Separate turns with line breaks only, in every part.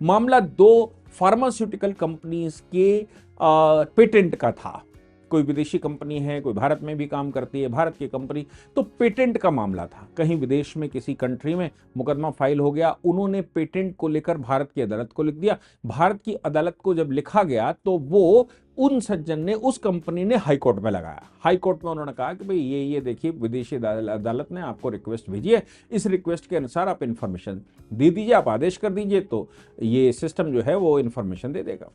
मामला दो pharmaceutical companies के पेटेंट का था। कोई विदेशी कंपनी है, कोई भारत में भी काम करती है, भारत की कंपनी, तो पेटेंट का मामला था। कहीं विदेश में किसी कंट्री में मुकदमा फाइल हो गया, उन्होंने पेटेंट को लेकर भारत की अदालत को लिख दिया। भारत की अदालत को जब लिखा गया तो वो उन सज्जन ने, उस कंपनी ने हाई कोर्ट में लगाया। हाई कोर्ट में उन्होंने कहा कि भाई ये देखिए, विदेशी अदालत ने आपको रिक्वेस्ट भेजी है, इस रिक्वेस्ट के अनुसार आप इंफॉर्मेशन दे दीजिए, आप आदेश कर दीजिए, तो ये सिस्टम जो है वो इंफॉर्मेशन दे देगा।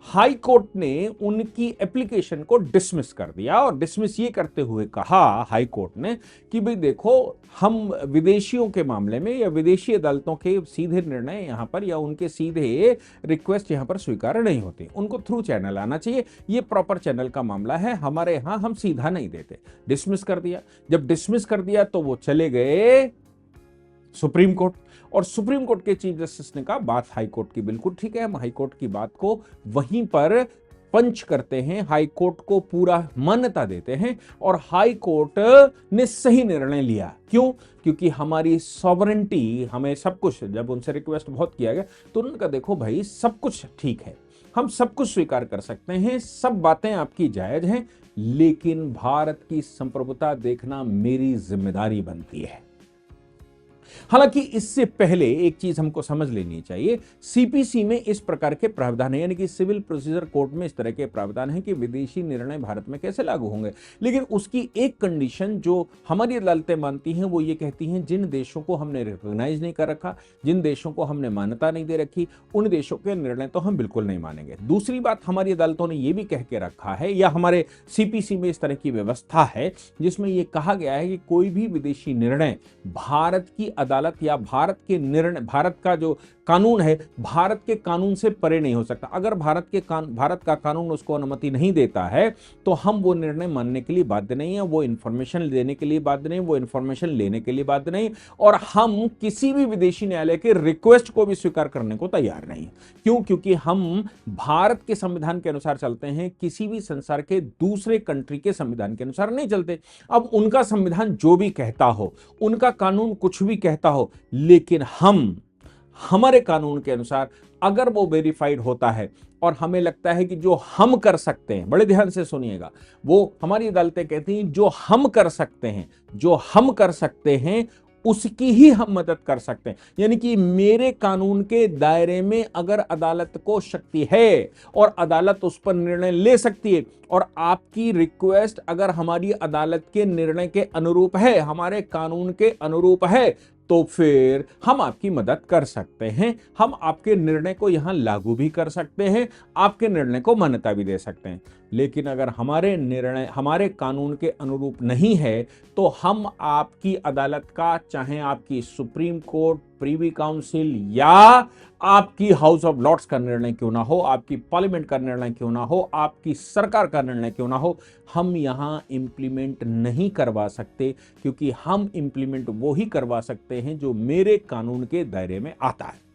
हाई कोर्ट ने उनकी एप्लीकेशन को डिसमिस कर दिया और डिसमिस ये करते हुए कहा हाई कोर्ट ने कि भाई देखो, हम विदेशियों के मामले में या विदेशी अदालतों के सीधे निर्णय यहां पर या उनके सीधे रिक्वेस्ट यहां पर स्वीकार नहीं होती, उनको थ्रू चैनल आना चाहिए, ये प्रॉपर चैनल का मामला है, हमारे यहां हम सीधा नहीं देते। डिसमिस कर दिया। जब डिसमिस कर दिया तो वो चले गए सुप्रीम कोर्ट, और सुप्रीम कोर्ट के चीफ जस्टिस ने कहा बात हाई कोर्ट की बिल्कुल ठीक है, हम हाई कोर्ट की बात को वहीं पर पंच करते हैं, हाई कोर्ट को पूरा मान्यता देते हैं, और हाई कोर्ट ने सही निर्णय लिया। क्यों? क्योंकि हमारी सॉवरेंटी, हमें सब कुछ, जब उनसे रिक्वेस्ट बहुत किया गया तो उन्होंने कहा देखो भाई, सब कुछ ठीक है, हम सब कुछ स्वीकार कर सकते हैं, सब बातें आपकी जायज हैं, लेकिन भारत की संप्रभुता देखना मेरी जिम्मेदारी बनती है। हालांकि इससे पहले एक चीज हमको समझ लेनी चाहिए, सीपीसी में इस प्रकार के प्रावधान है, यानी कि सिविल प्रोसीजर कोड में इस तरह के प्रावधान है कि विदेशी निर्णय भारत में कैसे लागू होंगे। लेकिन उसकी एक कंडीशन जो हमारी अदालतें मानती हैं वो ये कहती हैं, जिन देशों को हमने रिकॉग्नाइज नहीं कर रखा, जिन देशों को हमने मान्यता नहीं दे रखी, उन देशों के निर्णय तो हम बिल्कुल नहीं मानेंगे। दूसरी बात, हमारी अदालतों ने यह भी कह के रखा है, या हमारे सीपीसी में इस तरह की व्यवस्था है जिसमें यह कहा गया है कि कोई भी विदेशी निर्णय भारत की अदालत या भारत के निर्णय, भारत का जो कानून है, भारत के कानून से परे नहीं हो सकता। अगर भारत का कानून उसको अनुमति नहीं देता है तो हम वो निर्णय मानने के लिए बाध्य नहीं है, वो इंफॉर्मेशन देने के लिए बाध्य नहीं, वो इंफॉर्मेशन लेने के लिए बाध्य नहीं, और हम किसी भी विदेशी न्यायालय के रिक्वेस्ट को भी स्वीकार करने को तैयार नहीं। क्यों? क्योंकि हम भारत के संविधान के अनुसार चलते हैं, किसी भी संसार के दूसरे कंट्री के संविधान के अनुसार नहीं चलते। अब उनका संविधान जो भी कहता हो, उनका कानून कुछ भी कहता हो, लेकिन हमारे कानून के अनुसार अगर वो वेरीफाइड होता है और हमें लगता है कि जो हम कर सकते हैं, बड़े ध्यान से सुनिएगा, वो हमारी अदालतें कहती हैं जो हम कर सकते हैं उसकी ही हम मदद कर सकते हैं। यानी कि मेरे कानून के दायरे में अगर अदालत को शक्ति है और अदालत उस पर निर्णय ले सकती है, और आपकी रिक्वेस्ट अगर हमारी अदालत के निर्णय के अनुरूप है, हमारे कानून के अनुरूप है, तो फिर हम आपकी मदद कर सकते हैं, हम आपके निर्णय को यहां लागू भी कर सकते हैं, आपके निर्णय को मान्यता भी दे सकते हैं। लेकिन अगर हमारे निर्णय हमारे कानून के अनुरूप नहीं है तो हम आपकी अदालत का, चाहे आपकी सुप्रीम कोर्ट, प्रीवी काउंसिल या आपकी हाउस ऑफ लॉर्ड्स का निर्णय क्यों ना हो, आपकी पार्लियामेंट का निर्णय क्यों ना हो, आपकी सरकार का निर्णय क्यों ना हो, हम यहां इंप्लीमेंट नहीं करवा सकते, क्योंकि हम इंप्लीमेंट वो ही करवा सकते हैं जो मेरे कानून के दायरे में आता है।